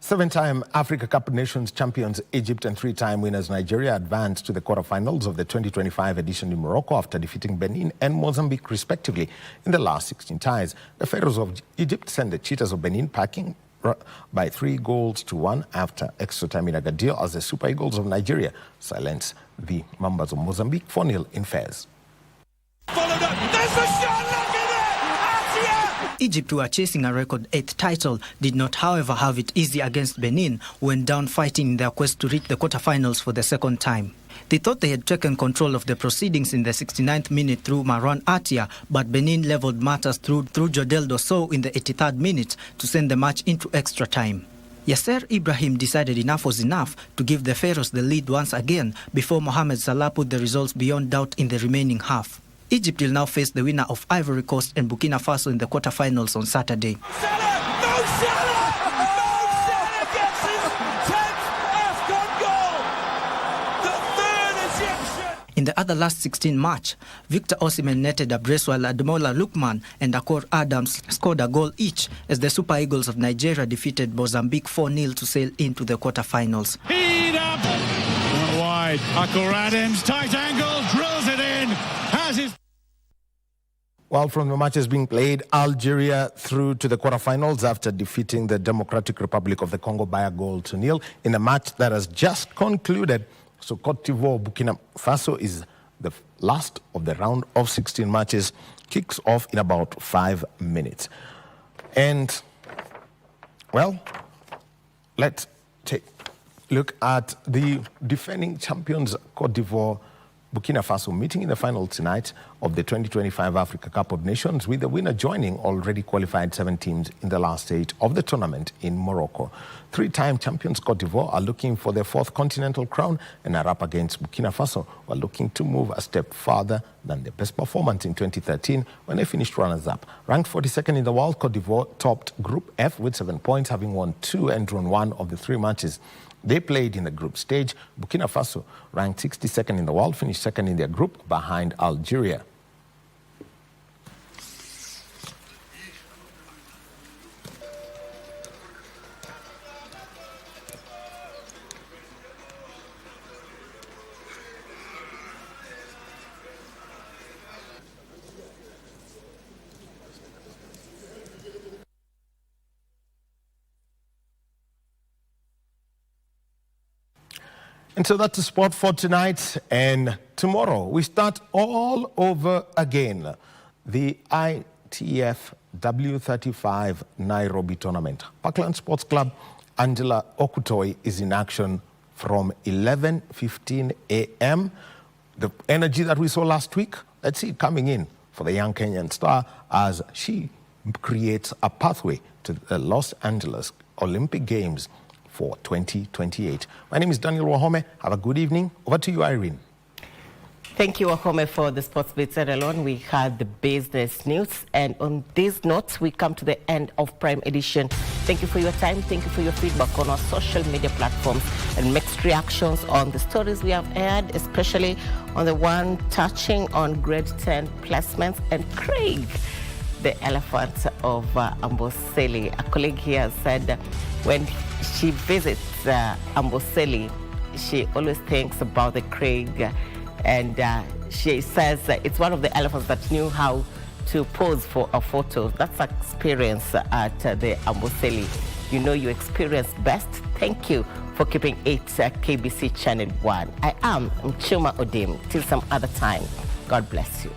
Seven-time Africa Cup Nations champions Egypt and 3-time winners Nigeria advanced to the quarterfinals of the 2025 edition in Morocco after defeating Benin and Mozambique respectively in the last 16 ties. The Pharaohs of Egypt sent the Cheetahs of Benin packing by 3-1 after extra time in Agadir, as the Super Eagles of Nigeria silenced the Mambas of Mozambique 4-0 in Fez. Egypt, who are chasing a record 8th title, did not, however, have it easy against Benin, who went down fighting in their quest to reach the quarterfinals for the second time. They thought they had taken control of the proceedings in the 69th minute through Marwan Atia, but Benin leveled matters through Jodel Dosso in the 83rd minute to send the match into extra time. Yasser Ibrahim decided enough was enough to give the Pharaohs the lead once again before Mohamed Salah put the results beyond doubt in the remaining half. Egypt will now face the winner of Ivory Coast and Burkina Faso in the quarterfinals on Saturday. In the other last 16 match, Victor Osimhen netted a brace while Ademola Lookman and Akor Adams scored a goal each as the Super Eagles of Nigeria defeated Mozambique 4-0 to sail into the quarterfinals. Heat up! Not wide. Akor Adams, tight angle, drills it in. Has his... Well, from the matches being played, Algeria through to the quarterfinals after defeating the Democratic Republic of the Congo by a goal to nil in a match that has just concluded. So Cote d'Ivoire, Burkina Faso is the last of the round of 16 matches, kicks off in about 5 minutes. And, well, let's take a look at the defending champions Cote d'Ivoire, Burkina Faso meeting in the final tonight of the 2025 Africa Cup of Nations, with the winner joining already qualified 7 teams in the last 8 of the tournament in Morocco. 3-time champions Cote d'Ivoire are looking for their 4th continental crown and are up against Burkina Faso, who are looking to move a step farther than their best performance in 2013 when they finished runners-up. Ranked 42nd in the world, Cote d'Ivoire topped Group F with 7 points, having won 2 and drawn 1 of the 3 matches they played in the group stage. Burkina Faso, ranked 62nd in the world, finished 2nd in their group behind Algeria. And so that's the sport for tonight. And tomorrow we start all over again. The ITF W35 Nairobi tournament. Parkland Sports Club, Angela Okutoi is in action from 11:15 a.m. The energy that we saw last week, let's see it coming in for the young Kenyan star as she creates a pathway to the Los Angeles Olympic Games for 2028. My name is Daniel Wahome. Have a good evening. Over to you, Irene. Thank you, Wahome, for the sports bits. And alone, we had the business news. And on these notes, we come to the end of Prime Edition. Thank you for your time. Thank you for your feedback on our social media platforms and mixed reactions on the stories we have aired, especially on the one touching on grade 10 placements. And Craig, the elephant of Amboseli. A colleague here said when she visits Amboseli, she always thinks about the Craig, and she says it's one of the elephants that knew how to pose for a photo. That's an experience at the Amboseli. You know your experience best. Thank you for keeping it KBC Channel 1. I am Muchuma Odim. Till some other time. God bless you.